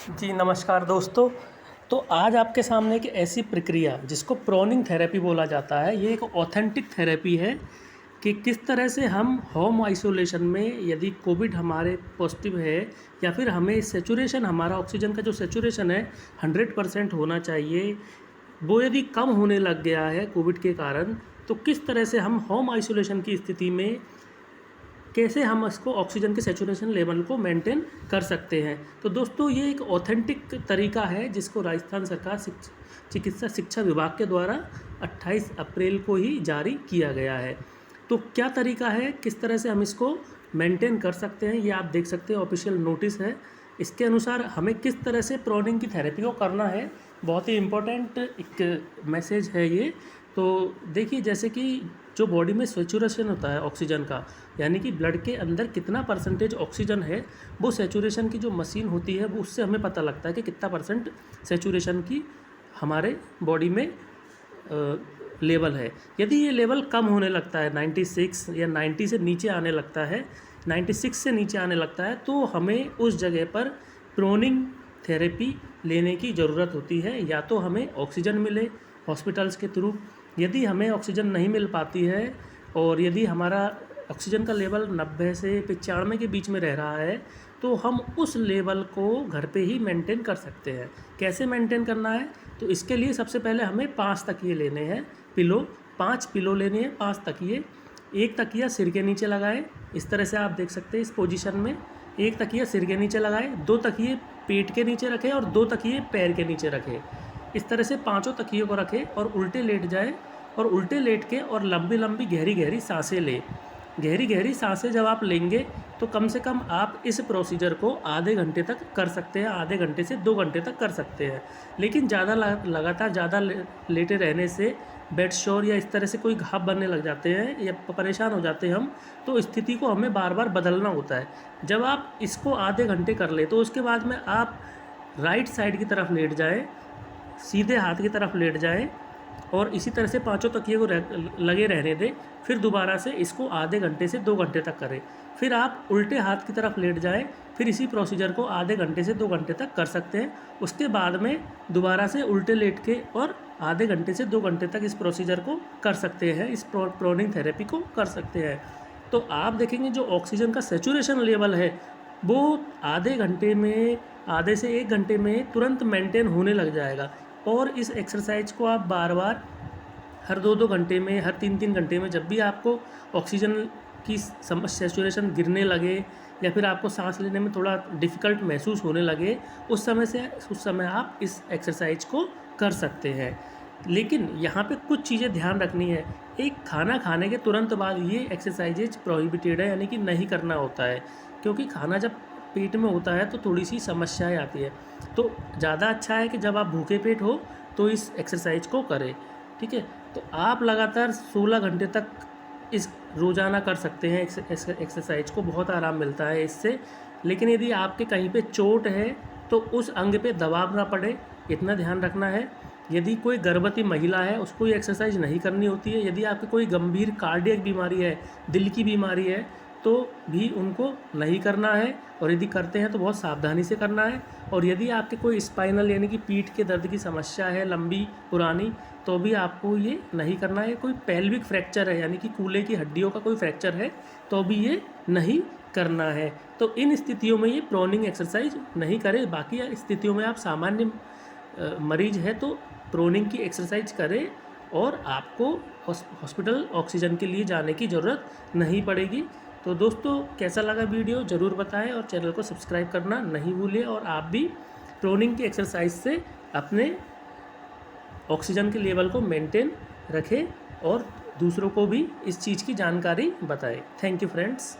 जी नमस्कार दोस्तों। तो आज आपके सामने एक ऐसी प्रक्रिया जिसको प्रोनिंग थेरेपी बोला जाता है, ये एक ऑथेंटिक थेरेपी है कि किस तरह से हम होम आइसोलेशन में यदि कोविड हमारे पॉजिटिव है या फिर हमें सेचुरेशन हमारा ऑक्सीजन का जो सेचुरेशन है 100% होना चाहिए, वो यदि कम होने लग गया है कोविड के कारण, तो किस तरह से हम होम आइसोलेशन की स्थिति में कैसे हम इसको ऑक्सीजन के सेचुरेशन लेवल को मेंटेन कर सकते हैं। तो दोस्तों ये एक ऑथेंटिक तरीका है जिसको राजस्थान सरकार चिकित्सा शिक्षा विभाग के द्वारा 28 अप्रैल को ही जारी किया गया है। तो क्या तरीका है, किस तरह से हम इसको मेंटेन कर सकते हैं, ये आप देख सकते हैं, ऑफिशियल नोटिस है। इसके अनुसार हमें किस तरह से प्रोनिंग की थेरेपी को करना है, बहुत ही इम्पोर्टेंट एक मैसेज है ये। तो देखिए, जैसे कि जो बॉडी में सेचुरेशन होता है ऑक्सीजन का, यानी कि ब्लड के अंदर कितना परसेंटेज ऑक्सीजन है, वो सेचुरेशन की जो मशीन होती है वो उससे हमें पता लगता है कि कितना परसेंट सेचुरेशन की हमारे बॉडी में लेवल है। यदि ये लेवल कम होने लगता है 96 या 90 से नीचे आने लगता है, 96 से नीचे आने लगता है, तो हमें उस जगह पर प्रोनिंग थेरेपी लेने की ज़रूरत होती है। या तो हमें ऑक्सीजन मिले हॉस्पिटल्स के थ्रू, यदि हमें ऑक्सीजन नहीं मिल पाती है और यदि हमारा ऑक्सीजन का लेवल 90 से 95 के बीच में रह रहा है, तो हम उस लेवल को घर पे ही मेंटेन कर सकते हैं। कैसे मेंटेन करना है, तो इसके लिए सबसे पहले हमें 5 तकिए लेने हैं, पिलो 5 पिलो लेने हैं, 5 तकिए। एक तकिया सिर के नीचे लगाएं, इस तरह से आप देख सकते हैं इस पोजीशन में। एक तकिया सिर के नीचे लगाएं, 2 तकिए पेट के नीचे रखें और 2 तकिए पैर के नीचे रखें। इस तरह से 5 तकियों को रखें और उल्टे लेट जाएं और उल्टे लेट के और लंबी लंबी गहरी गहरी सांसें लें। गहरी गहरी सांसें जब आप लेंगे तो कम से कम आप इस प्रोसीजर को आधे घंटे तक कर सकते हैं, आधे घंटे से 2 घंटे तक कर सकते हैं। लेकिन ज़्यादा लगातार ज़्यादा लेटे रहने से बेड शोर या इस तरह से कोई घाव बनने लग जाते हैं या परेशान हो जाते हैं हम, तो स्थिति को हमें बार बार बदलना होता है। जब आप इसको आधे घंटे कर ले तो उसके बाद में आप राइट साइड की तरफ लेट जाएँ, सीधे हाथ की तरफ लेट जाएं और इसी तरह से 5 तकिए को लगे रहने दें। फिर दोबारा से इसको आधे घंटे से 2 घंटे तक करें। फिर आप उल्टे हाथ की तरफ लेट जाएं, फिर इसी प्रोसीजर को आधे घंटे से 2 घंटे तक कर सकते हैं। उसके बाद में दोबारा से उल्टे लेट के और आधे घंटे से 2 घंटे तक इस प्रोसीजर को कर सकते हैं, इस प्रोनिंग थेरेपी को कर सकते हैं। तो आप देखेंगे जो ऑक्सीजन का सेचुरेशन लेवल है वो आधे घंटे में, आधे से 1 घंटे में तुरंत मेंटेन होने लग जाएगा। और इस एक्सरसाइज को आप बार बार हर 2-2 घंटे में, हर 3-3 घंटे में, जब भी आपको ऑक्सीजन की सेचुरेशन गिरने लगे या फिर आपको सांस लेने में थोड़ा डिफ़िकल्ट महसूस होने लगे, उस समय आप इस एक्सरसाइज को कर सकते हैं। लेकिन यहाँ पे कुछ चीज़ें ध्यान रखनी है। एक, खाना खाने के तुरंत बाद ये एक्सरसाइजेज प्रोहिबिटेड है, यानी कि नहीं करना होता है, क्योंकि खाना जब पेट में होता है तो थोड़ी सी समस्याएं आती है। तो ज़्यादा अच्छा है कि जब आप भूखे पेट हो तो इस एक्सरसाइज को करें, ठीक है। तो आप लगातार 16 घंटे तक इस रोज़ाना कर सकते हैं एक्सरसाइज को, बहुत आराम मिलता है इससे। लेकिन यदि आपके कहीं पे चोट है तो उस अंग पे दबाव ना पड़े, इतना ध्यान रखना है। यदि कोई गर्भवती महिला है उसको ये एक्सरसाइज नहीं करनी होती है। यदि आपकी कोई गंभीर कार्डियक बीमारी है, दिल की बीमारी है, तो भी उनको नहीं करना है, और यदि करते हैं तो बहुत सावधानी से करना है। और यदि आपके कोई स्पाइनल यानी कि पीठ के दर्द की समस्या है लंबी पुरानी, तो भी आपको ये नहीं करना है। कोई पेल्विक फ्रैक्चर है यानी कि कूल्हे की हड्डियों का कोई फ्रैक्चर है तो भी ये नहीं करना है। तो इन स्थितियों में ये प्रोनिंग एक्सरसाइज नहीं करें। बाकी स्थितियों में आप सामान्य मरीज है तो प्रोनिंग की एक्सरसाइज करें और आपको हॉस्पिटल ऑक्सीजन के लिए जाने की ज़रूरत नहीं पड़ेगी। तो दोस्तों, कैसा लगा वीडियो ज़रूर बताएं और चैनल को सब्सक्राइब करना नहीं भूलें। और आप भी प्रोनिंग की एक्सरसाइज से अपने ऑक्सीजन के लेवल को मेंटेन रखें और दूसरों को भी इस चीज़ की जानकारी बताएं। Thank you friends.